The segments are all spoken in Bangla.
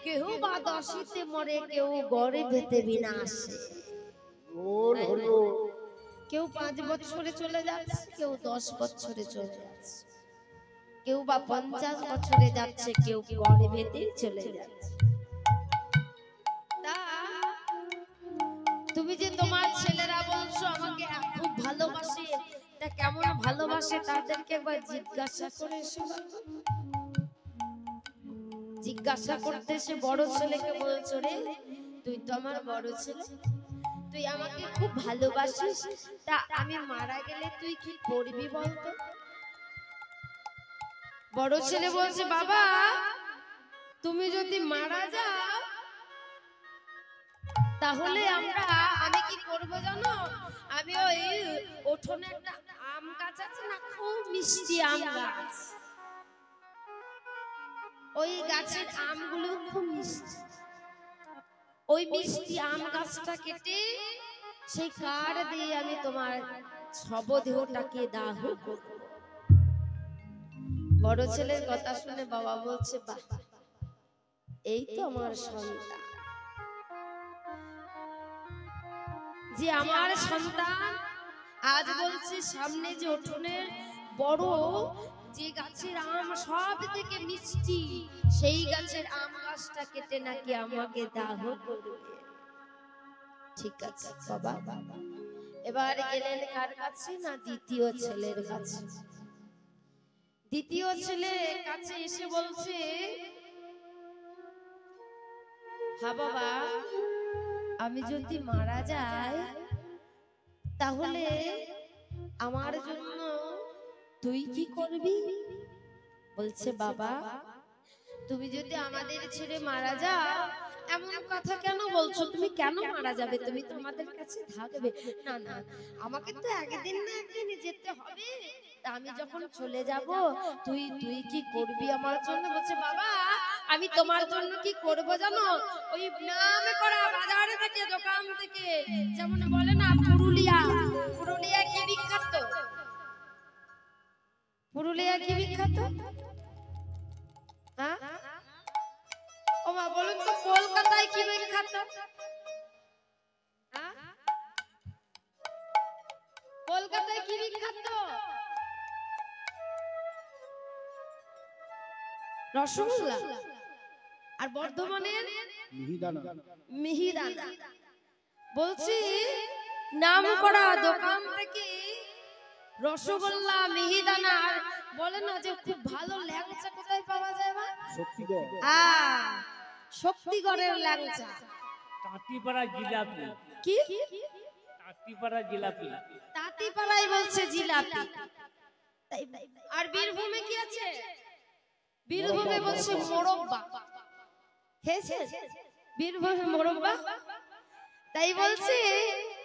কেউ বা দশিতে মরে, কেউ গর্ভেতে বিনাশে। কেউ 5 বছরে চলে যাচ্ছে, কেউ 10 বছরে চলে যাচ্ছে, কেউ বা 50 বছরে যাচ্ছে, কেউ গর্ভেতে চলে যাচ্ছে। তা তুমি যে তোমার ছেলেরা বলছো আমাকে খুব ভালোবাসে, তা কেমন ভালোবাসে তাদেরকে একবার জিজ্ঞাসা করে এসো। জিজ্ঞাসা করতে সে বড় ছেলেকে বলছো, রে তুই তো আমার বড় ছেলে, তুই আমাকে খুব ভালোবাসিস, তা আমি মারা গেলে তুই কি করবি বলতো? বড় ছেলে বলছে, বাবা তুমি যদি মারা যাও তাহলে আমি কি করব জানো? আমি ওই উঠোনে একটা আম গাছ আছে না, খুব মিষ্টি আম গাছ, ওই গাছের আমগুলো খুব মিষ্টি, ওই মিষ্টি আম গাছটা কেটে সেই কাঠ দিয়ে আমি তোমার শবদেহটাকে দাহ করব। বড় ছেলের কথা শুনে বাবা বলছে, বাহ, এই তো আমার সন্তান, যে আমার সন্তান আজ বলছে সামনে যে উঠোনের বড় যে গাছের আম সব থেকে মিষ্টি, সেই গাছের আম গাছটা কেটে নাকি আমাকে দাহ করবে। ঠিক আছে বাবা। এবার গেলেন কার কাছে? না দ্বিতীয় ছেলের কাছে। দ্বিতীয় ছেলের কাছে এসে বলছে, হ্যাঁ বাবা, আমি যদি মারা যাই তাহলে আমার জন্য তুই কি করবি? বলছে, বাবা তুমি যদি আমাদের ছেড়ে মারা যাও, এমন কথা কেন বলছো? তুমি কেন মারা যাবে? তুমি তো আমাদের কাছে থাকবে। না না, আমাকে তো একদিন না একদিন যেতে হবে, তা আমি যখন চলে যাব তুই কি করবি আমার জন্য? বলছে, বাবা আমি তোমার জন্য কি করব জানো? ওই নাম করা বাজার থেকে, দোকান থেকে, যেমন বলে না পুরুলিয়া, পুরুলিয়া কি বিখ্যাত? পুরুলিয়া কি বিখ্যাত? হ্যাঁ ও মা বলুন তো, কলকাতায় কি বিখ্যাত? কলকাতায় কি বিখ্যাত? রসগোল্লা। আর বর্ধমানের মিহিদানা। বলছি নাম করা দোকান থেকে রসগোল্লা, মিহিদানা, আর বলে না যে খুব ভালো ল্যাংচা কোথায় পাওয়া যায়? শক্তিগড়। শক্তিগড়ের ল্যাংচা। তাঁতিপাড়া জিলাপি। কি? তাঁতিপাড়া জিলাপি। তাঁতিপাড়ায় বলছে জিলাপি। আর বীরভূমে কি আছে? বীরভূমে বলছে মোরব্বা। খেয়েছে বীরভূমে মোরব্বা? তাই বলছে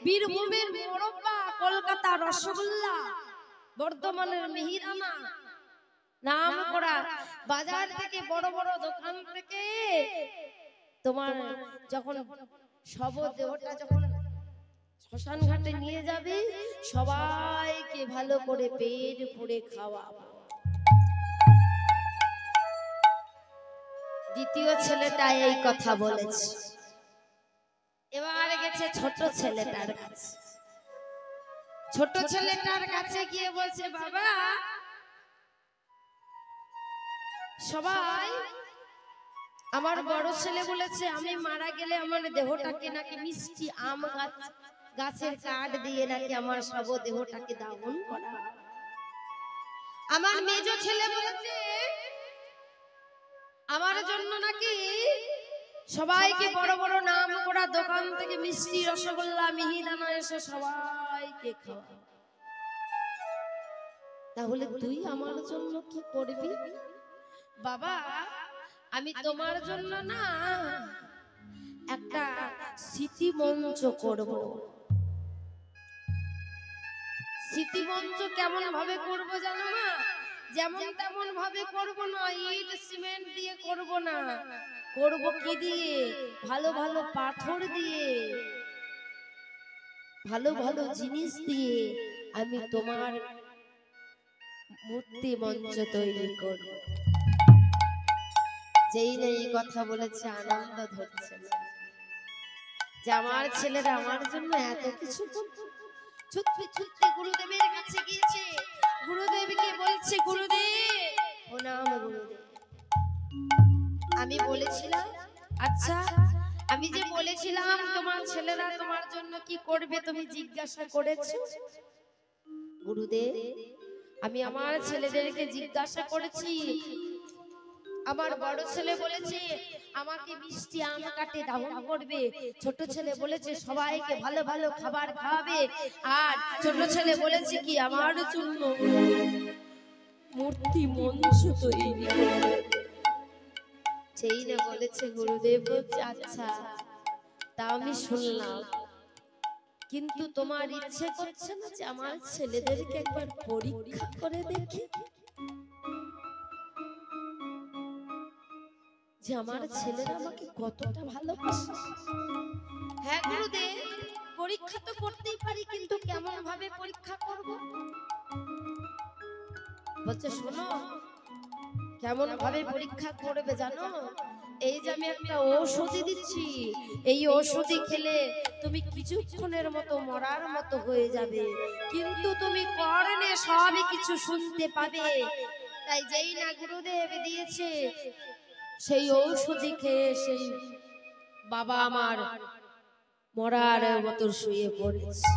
বীরভূমের মোরব্বা, কলকাতা রসগোল্লা, বর্ধমানের মিহিদানা, নাম করা বাজার থেকে, বড় বড় দোকান থেকে তোমার যখন শবদেহটা যখন শ্মশান ঘাটে নিয়ে যাবে, সবাইকে ভালো করে পেট পুড়ে খাওয়াবো। দ্বিতীয় ছেলেটা এই কথা বলেছে। এবার গেছে ছোট ছেলেটার কাছে। ছোট ছেলেটার কাছে গিয়ে বলছে, বাবা সবাই, আমার বড় ছেলে বলেছে আমি মারা গেলে আমার দেহটাকে নাকি মিষ্টি আম গাছের কাঠ দিয়ে নাকি আমার শবদেহটাকে দাফন করা। আমার মেজ ছেলে বলেছে আমার জন্য নাকি সবাইকে বড় বড় নাম করা দোকান থেকে মিষ্টি, রসগোল্লা, মিহিদানা এসে সবাইকে খাওয়া। তাহলে তুই আমার জন্য কি করবি? বাবা আমি তোমার জন্য না একটা স্মৃতি মঞ্চ করব। স্মৃতি মঞ্চ কেমন ভাবে করব জানো না? যেমন তেমন ভাবে করব না, ইট সিমেন্ট দিয়ে করব না, করব কি দিয়ে? ভালো ভালো পাথর দিয়ে, ভালো ভালো জিনিস দিয়ে আমি তোমার মূর্তি মঞ্চ তৈরি করব। যেই না এই কথা বলেছে আনন্দ ধরছে না যে আমার ছেলেরা আমার জন্য এত কিছু করছে। ছুটতে ছুটতে গুরুদেবের কাছে গিয়েছে, গুরুদেবকে বলছে গুরুদেব প্রণাম গুরুদেব, আমি বলেছিলাম, আচ্ছা আমি যে বলেছিলাম তোমার ছেলেরা তোমার জন্য কি করবে তুমি জিজ্ঞাসা করেছো? গুরুদেব আমি আমার ছেলেদেরকে জিজ্ঞাসা করেছি, আমার বড় ছেলে বলেছে আমাকে মিষ্টি আম কাটে দাহন করবে, ছোট ছেলে বলেছে সবাইকে ভালো ভালো খাবার খাওয়াবে, আর ছোট ছেলে বলেছে কি আমার জন্য মূর্তি মঞ্চ তৈরি করবে। সেই না বলেছে গুরুদেব বলছে আচ্ছা তা আমি শুনলাম, কিন্তু তোমার ইচ্ছে করছে না যে আমার ছেলেদেরকে একবার পরীক্ষা করে দেখি যে আমার ছেলেরা আমাকে কতটা ভালোবাসে? হ্যাঁ গুরুদেব পরীক্ষা তো করতেই পারি, কিন্তু কেমন ভাবে পরীক্ষা করব? বলছে শোনো কেমন ভাবে পরীক্ষা করবে জানো? এই যে আমি একটা ঔষধি দিচ্ছি, এই ঔষধি খেলে তুমি কিছুক্ষণের মতো মরার মতো হয়ে যাবে, কিন্তু তুমি কর্ণে সবই কিছু শুনতে পাবে। তাই যেই না গুরুদেব দিয়েছে সেই ঔষধি খেয়ে সেই বাবা আমার মরার মতো শুয়ে পড়েছে,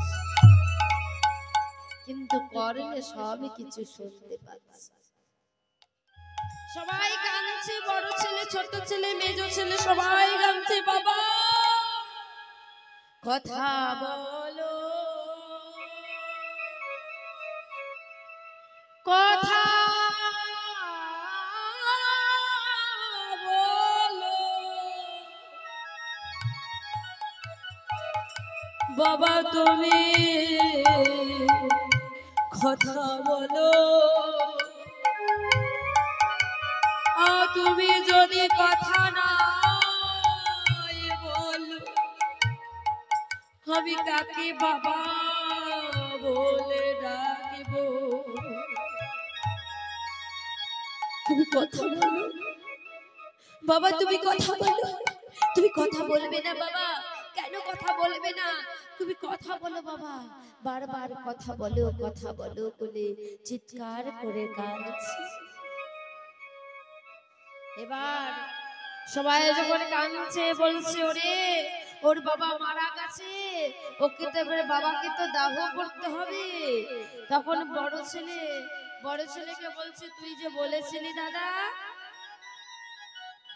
কিন্তু কর্ণে সবই কিছু শুনতে পাচ্ছে। সবাই কাঁদছে, বড় ছেলে ছোট ছেলে মেজো ছেলে সবাই কাঁদছে, বাবা কথা বলো কথা বলো বাবা তুমি কথা বলো, তুমি যদি কথা না বলো আমি কাকে বাবা বলে ডাকিব? তুমি কথা বলো বাবা, তুমি কথা বলো। তুমি কথা বলবে না বাবা? কেন কথা বলবে না? তুমি কথা বলো বাবা। বারবার কথা বলো বলে চিৎকার করে কাঁদছে। এবার সবাই যখন কাঁদছে বলছে ওরে ওর বাবা মারা গেছে, ওকে তো এবারে বাবাকে তো দাহ করতে হবে। তখন বড় ছেলেকে বলছে তুই যে বলেছিলি দাদা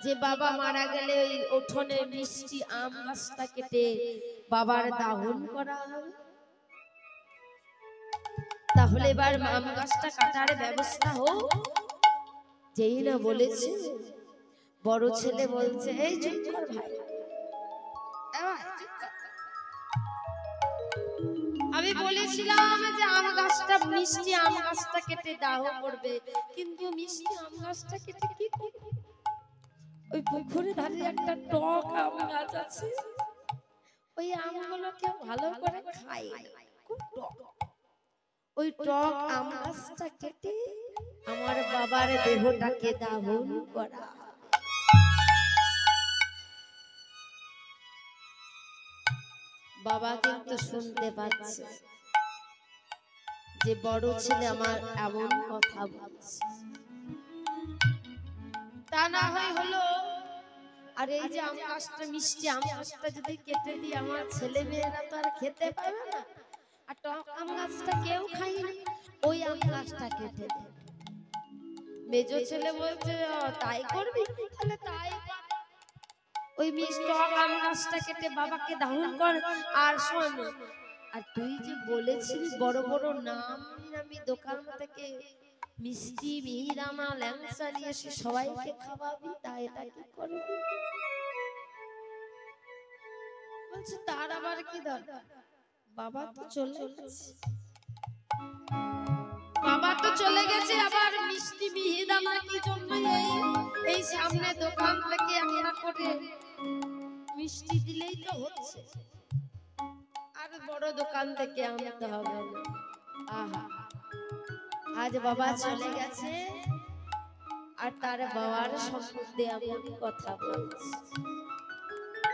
যে বাবা মারা গেলে ওই উঠোনে মিষ্টি আম গাছটা কেটে বাবার দাহন করা হবে, তাহলে এবার আম গাছটা কাটার ব্যবস্থা হোক। যেই না বলেছে বড় ছেলে বলছে এই চুপ কর ভাই, আমি বলেছিলাম যে আম গাছটা মিষ্টি আম গাছটা কেটে দাহ করবে, কিন্তু মিষ্টি আম গাছটা কেটে কি করবে? ওই পুকুরে ধারে একটা টক আম গাছ আছে, ওই আমগুলোকে ভালো করে খাই খুব টক, ওই টক আম গাছটা কেটে আমার বাবার দেহটাকে দাহন করা। বাবা কিন্তু শুনতে পাচ্ছে যে বড় ছেলে আমার এমন কথা বলছে, তা না হয় হলো। আর এই যে আম গাছটা মিষ্টি আম গাছটা যদি কেটে দিই আমার ছেলে মেয়েরা তো আর খেতে পাবে না, আর টক আম গাছটা কেউ খায় না, ওই আম গাছটা কেটে দে। মেজো ছেলে বলছে তাই করবি? তাহলে তাই ওই মিষ্টি টক আম গাছটা কেটে বাবাকে দাহন কর। আর শোন, আর তুই যে বলেছিলি বড় বড় নামি দোকান থেকে মিষ্টি মিহিদানা ল্যাংচা নিয়ে এসে সবাইকে খাওয়াবি, তা এটা কি করবি? বলছে তার আবার কি দরকার, বাবা তো চলে গেছে, বাবা তো চলে গেছে, আবার মিষ্টি মিহিদানা কি জন্য এই সামনে দোকান থেকে একটা করে মিষ্টি দিলেই তো হচ্ছে, আর বড় দোকান থেকে আনতে হবে না। আহা আজ বাবা চলে গেছে, আর তার বাবার সম্বন্ধে এমনই কথা বলছে।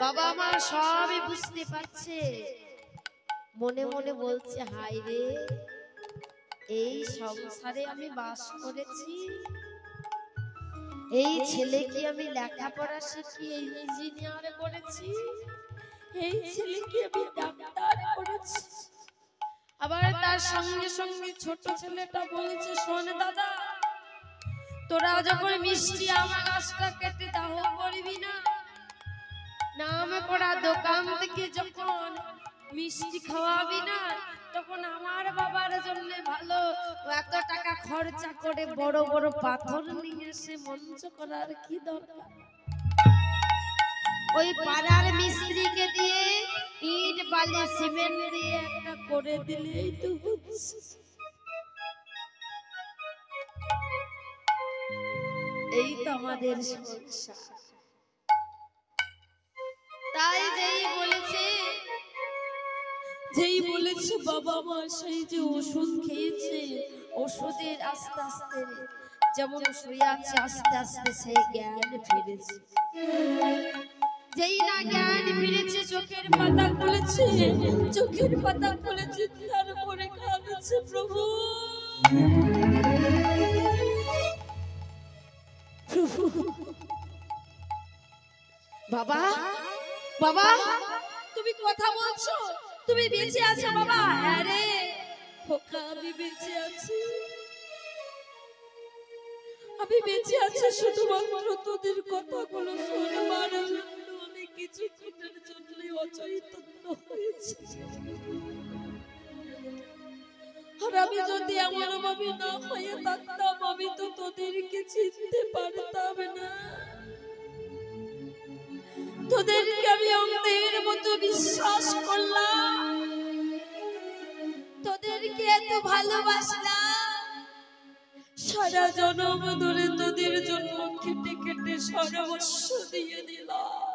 বাবা আমার সবই বুঝতে পারছে, মনে মনে বলছে হায় রে, এই সংসারে আমি বাস করেছি, এই ছেলেকে আমি লেখাপড়া শিখিয়ে ইঞ্জিনিয়ার করেছি, এই ছেলেকে আমি ডাক্তার করেছি। আবার তার সঙ্গে সঙ্গে ছোট ছেলেটা বলেছে, শোন দাদা, তোরা যখন মিষ্টি আমার গাছটা কেটে দাহ করবি না, নাম করা দোকান থেকে যখন মিষ্টি খাওয়াবি না, তখন আমার বাবার জন্য ভালো এত টাকা খরচা করে বড় বড় পাথর নিয়ে এসে মঞ্চ করার কি দরকার? ওই পাড়ার মিস্ত্রিকে দিয়ে ইট বালি সিমেন্ট দিয়ে একটা করে দিলেই তো হচ্ছে। এই তো আমাদের সংসার। তাই যেই বলেছে বাবা মা, সেই যে ওষুধ খেয়েছে, ওষুধের আস্তে আস্তে যেমন শুয়ে আছে, আস্তে আস্তে সেই জ্ঞান ফিরেছে। যেই না জ্ঞান ফিরেছে, চোখের পাতা খুলেছে, চোখের পাতা খুলেছে, তারপরে কাঁদছে, প্রভু বাবা বাবা, তুমি কথা বলছো, তুমি বেঁচে আছো বাবা? হ্যাঁ রে খোকা, আমি বেঁচে আছি, আমি বেঁচে আছি শুধুমাত্র তোদের কথাগুলো শোনবার জন্য। আমি কিছুক্ষণের জন্য অচৈতন্য হয়েছি, আর আমি যদি এমন ভাবে না হয়ে থাকতাম, আমি তো তোদেরকে চিনতে পারতাম না। তোদেরকে আমি অন্ধের মতো বিশ্বাস করলাম, তোদেরকে এত ভালোবাসলাম, সারা জন্ম ধরে তোদের জন্য কেটে কেটে সর্বস্ব দিয়ে দিলাম।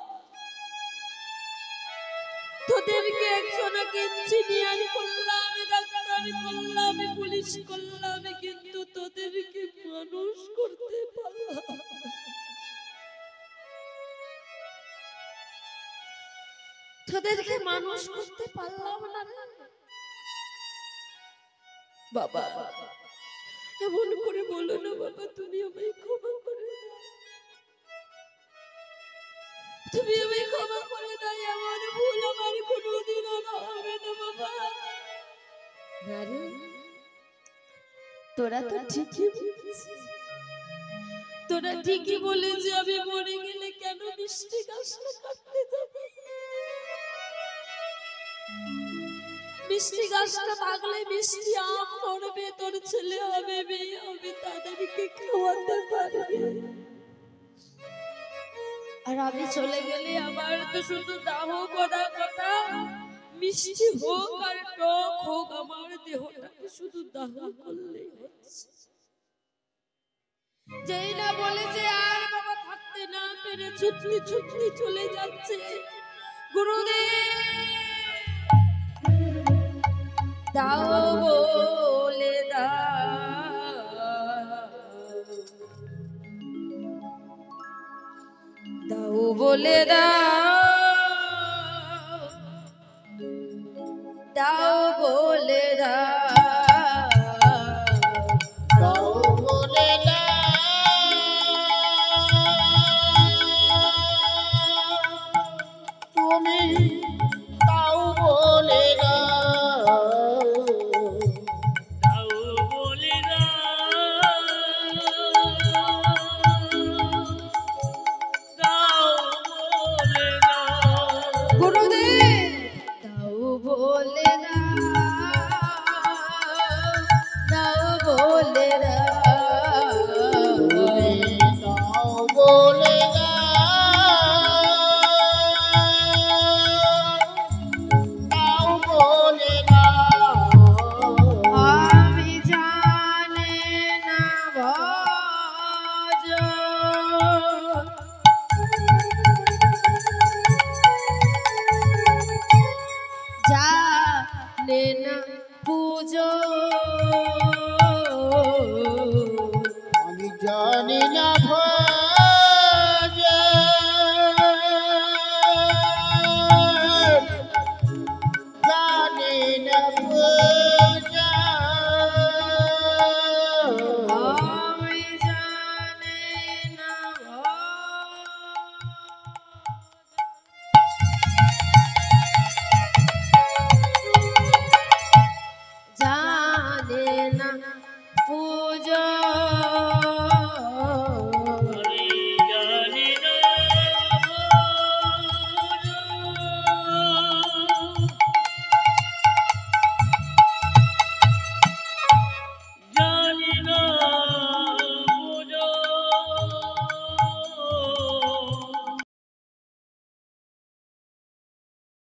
তোদেরকে একজনকে ইঞ্জিনিয়ার করলাম, ডাক্তার করলাম, পুলিশ করলাম, কিন্তু তোদেরকে মানুষ করতে পারলাম। তোদেরকে মানুষ করতে পারলাম না বাবা। এমন করে বলো না বাবা, তুমি আমায় ক্ষমা করে দাও, তুমি আমায় ক্ষমা করে দাও, এমন ভুল আমার কোনোদিন হবে না বাবা। তোরা তো ঠিকই বলেছিস, তোরা ঠিকই বলেছিস, আমি মরে গেলে কেন মিষ্টি গাছটা কাটতে যাবে? মিষ্টি গাছটা থাকলে মিষ্টি আম পড়বে, তোর ছেলে হবে, মেয়ে হবে, তাদেরকে খাওয়াতে পারবে। আর আমি চলে গেলে আমার তো শুধু দাহ করা কথা, মিষ্টি হোক আর টক হোক, আমার দেহটাকে শুধু দাহ করলেই হচ্ছে। যেই না বলেছে আর বাবা থাকতে না পেরে ছুটলি ছুটলি চলে যাচ্ছে, গুরুদেব দাও বলে দাও বলে দাও বলে দাও বলে তুমি